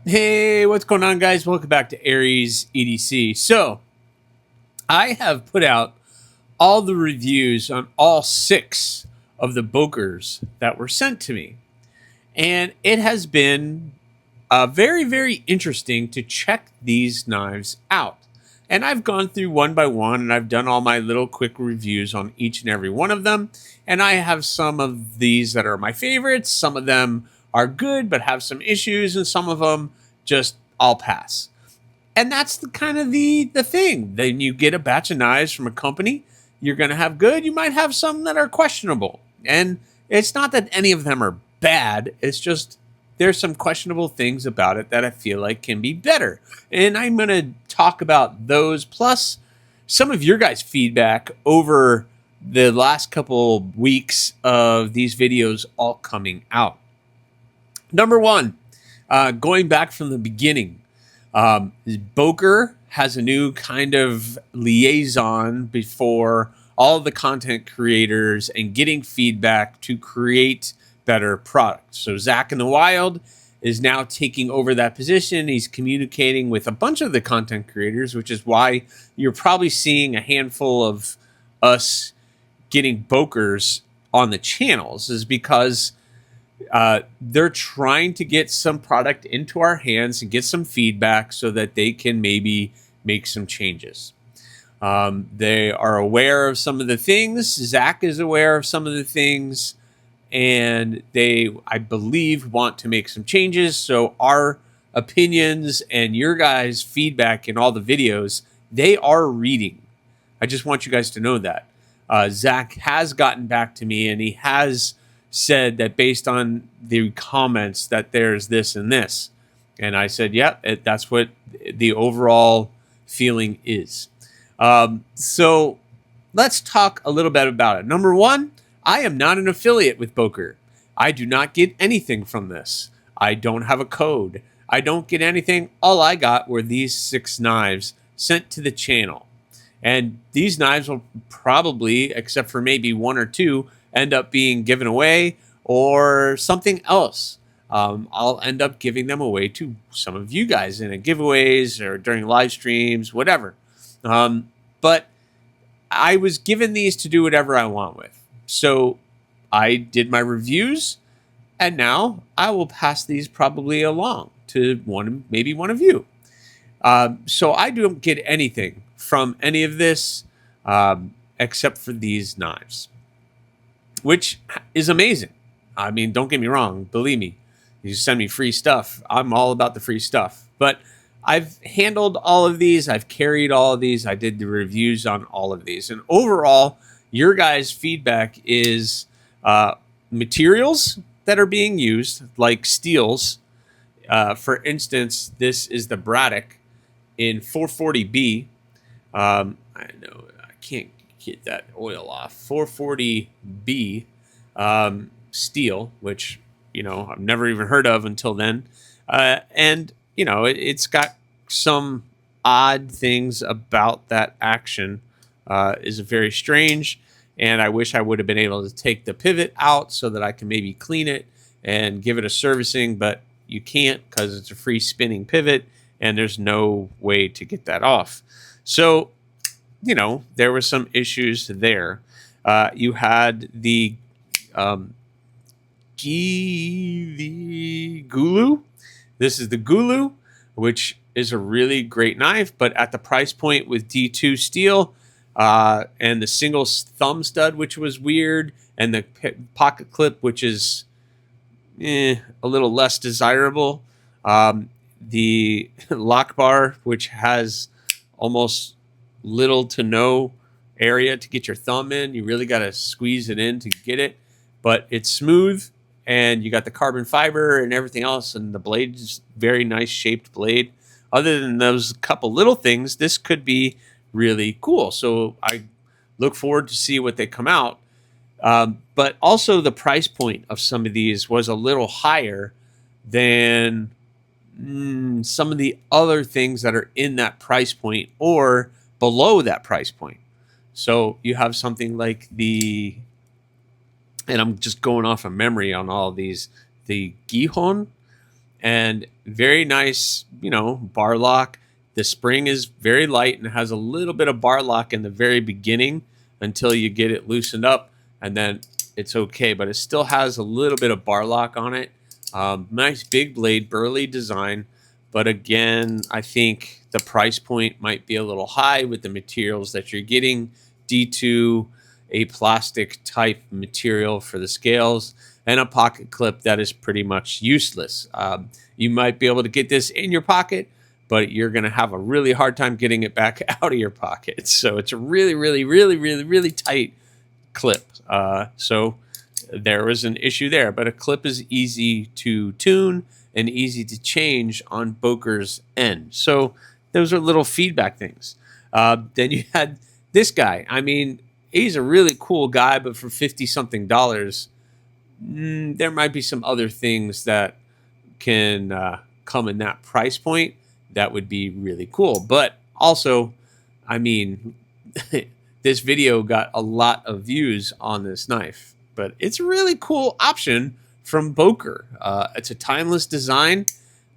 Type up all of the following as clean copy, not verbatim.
Hey, what's going on, guys? Welcome back to AriesEDC. So, I have put out all the reviews on all 6 of the Bokers that were sent to me. And it has been very, very interesting to check these knives out. And I've gone through one by one and I've done all my little quick reviews on each and every one of them. And I have some of these that are my favorites. Some of them are good but have some issues, and some of them just I'll pass. And that's the kind of the thing. Then you get a batch of knives from a company, you're going to have good, you might have some that are questionable. And it's not that any of them are bad, it's just there's some questionable things about it that I feel like can be better. And I'm going to talk about those, plus some of your guys' feedback over the last couple weeks of these videos all coming out. Number one, going back from the beginning, Boker has a new kind of liaison before all the content creators and getting feedback to create better products. So Zach in the Wild is now taking over that position. He's communicating with a bunch of the content creators, which is why you're probably seeing a handful of us getting Bokers on the channels, is because they're trying to get some product into our hands and get some feedback so that they can maybe make some changes. They are aware of some of the things. Zach is aware of some of the things, and they, I believe, want to make some changes. So our opinions and your guys' feedback in all the videos, they are reading. I just want you guys to know that. Zach has gotten back to me, and he has said that based on the comments that there's this and this. And I said, yeah, that's what the overall feeling is. So let's talk a little bit about it. Number one, I am not an affiliate with Boker. I do not get anything from this. I don't have a code. I don't get anything. All I got were these 6 knives sent to the channel. And these knives will probably, except for maybe 1 or 2, end up being given away or something else. I'll end up giving them away to some of you guys in giveaways or during live streams, whatever. But I was given these to do whatever I want with. So I did my reviews, and now I will pass these probably along to maybe one of you. So I don't get anything from any of this except for these knives, which is amazing. I mean, don't get me wrong. Believe me, you send me free stuff. I'm all about the free stuff. But I've handled all of these. I've carried all of these. I did the reviews on all of these. And overall, your guys' feedback is materials that are being used, like steels. For instance, this is the Braddock in 440B. I know I can't get that oil off. 440B steel, which, you know, I've never even heard of until then. And, you know, it's got some odd things about that action. Is very strange. And I wish I would have been able to take the pivot out so that I can maybe clean it and give it a servicing, but you can't because it's a free spinning pivot and there's no way to get that off. So, you know, there were some issues there. You had the Gulu. This is the Gulu, which is a really great knife, but at the price point with D2 steel and the single thumb stud, which was weird, and the pocket clip, which is a little less desirable. The lock bar, which has almost little to no area to get your thumb in. You really got to squeeze it in to get it, but it's smooth, and you got the carbon fiber and everything else, and the blade is very nice shaped blade. Other than those couple little things, this could be really cool. So I look forward to see what they come out. But also the price point of some of these was a little higher than some of the other things that are in that price point or below that price point. So you have something like the, and I'm just going off of memory on all of these, the Gihon, and very nice, bar lock. The spring is very light and has a little bit of bar lock in the very beginning until you get it loosened up, and then it's okay, but it still has a little bit of bar lock on it. Nice big blade, burly design, but again, I think the price point might be a little high with the materials that you're getting. D2, a plastic type material for the scales, and a pocket clip that is pretty much useless. You might be able to get this in your pocket, but you're going to have a really hard time getting it back out of your pocket. So it's a really, really, really, really, really tight clip. So there was an issue there, but a clip is easy to tune and easy to change on Bokers' end. So those are little feedback things. Then you had this guy. I mean, he's a really cool guy, but for $50-something, there might be some other things that can come in that price point that would be really cool. But also, I mean, this video got a lot of views on this knife, but it's a really cool option from Boker. It's a timeless design,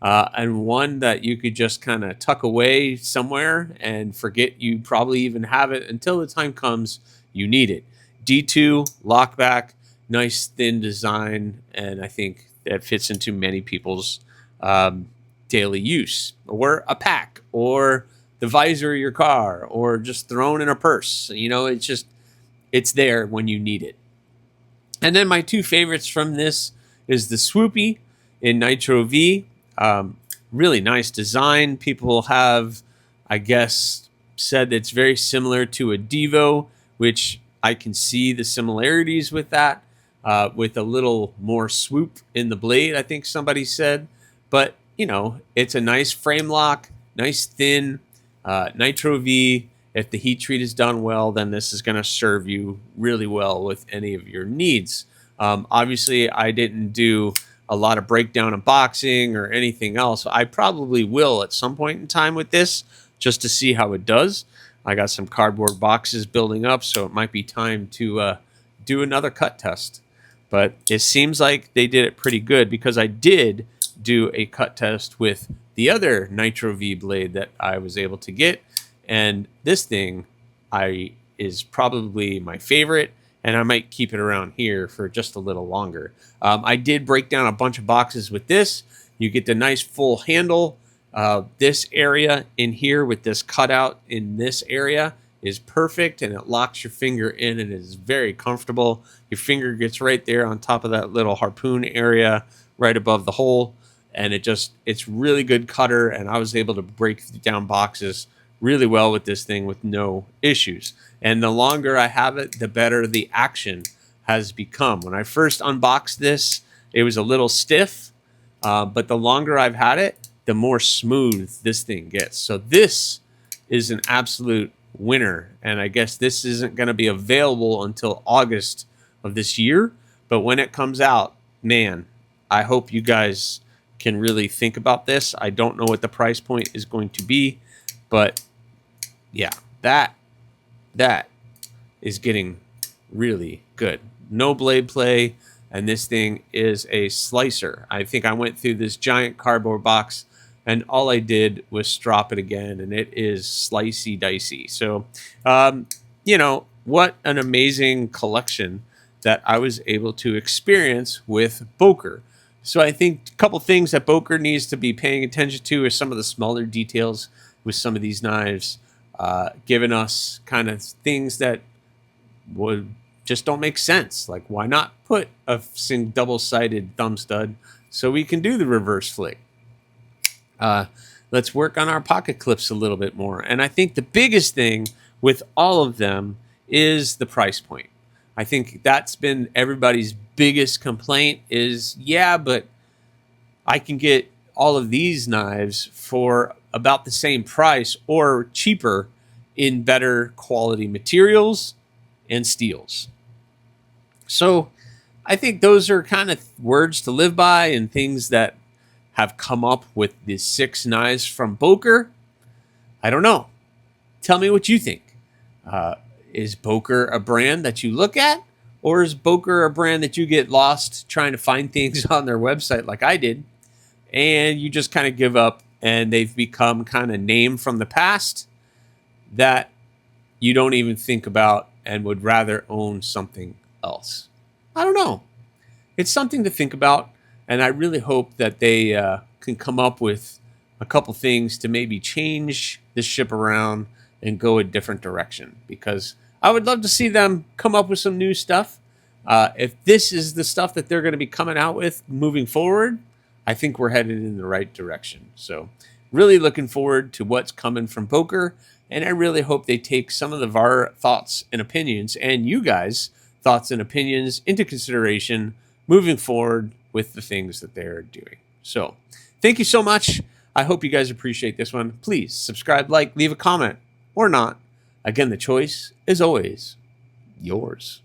and one that you could just kind of tuck away somewhere and forget you probably even have it until the time comes you need it. D2 lockback, nice thin design, and I think that fits into many people's daily use, or a pack, or the visor of your car, or just thrown in a purse. It's there when you need it. And then my two favorites from this is the Swoopy in Nitro V. Really nice design. People have, I guess, said it's very similar to a Devo, which I can see the similarities with that, with a little more swoop in the blade, I think somebody said. But, it's a nice frame lock, nice thin Nitro V. If the heat treat is done well, then this is going to serve you really well with any of your needs. Obviously, I didn't do a lot of breakdown unboxing or anything else. I probably will at some point in time with this, just to see how it does. I got some cardboard boxes building up, so it might be time to do another cut test. But it seems like they did it pretty good, because I did do a cut test with the other Nitro V blade that I was able to get, and this thing is probably my favorite, and I might keep it around here for just a little longer. I did break down a bunch of boxes with this. You get the nice full handle. This area in here with this cutout in this area is perfect, and it locks your finger in and is very comfortable. Your finger gets right there on top of that little harpoon area right above the hole, and it's really good cutter, and I was able to break down boxes really well with this thing with no issues. And the longer I have it, the better the action has become. When I first unboxed this, it was a little stiff, but the longer I've had it, the more smooth this thing gets. So this is an absolute winner, and I guess this isn't going to be available until August of this year, but when it comes out, man, I hope you guys can really think about this. I don't know what the price point is going to be, but yeah, that is getting really good. No blade play, and this thing is a slicer. I think I went through this giant cardboard box, and all I did was strop it again, and it is slicey dicey. So, what an amazing collection that I was able to experience with Boker. So I think a couple things that Boker needs to be paying attention to are some of the smaller details with some of these knives, giving us kind of things that would just don't make sense. Like, why not put a double-sided thumb stud so we can do the reverse flick? Let's work on our pocket clips a little bit more. And I think the biggest thing with all of them is the price point. I think that's been everybody's biggest complaint is, yeah, but I can get all of these knives for about the same price or cheaper in better quality materials and steels. So I think those are kind of words to live by and things that have come up with the 6 knives from Boker. I don't know. Tell me what you think. Is Boker a brand that you look at? Or is Boker a brand that you get lost trying to find things on their website like I did? and you just kind of give up, and they've become kind of name from the past that you don't even think about and would rather own something else. I don't know. It's something to think about, and I really hope that they can come up with a couple things to maybe change the ship around and go a different direction, because I would love to see them come up with some new stuff. If this is the stuff that they're going to be coming out with moving forward, I think we're headed in the right direction. So really looking forward to what's coming from Boker, and I really hope they take some of our thoughts and opinions and you guys' thoughts and opinions into consideration moving forward with the things that they're doing. So thank you so much. I hope you guys appreciate this one. Please subscribe, like, leave a comment, or not. Again, the choice is always yours.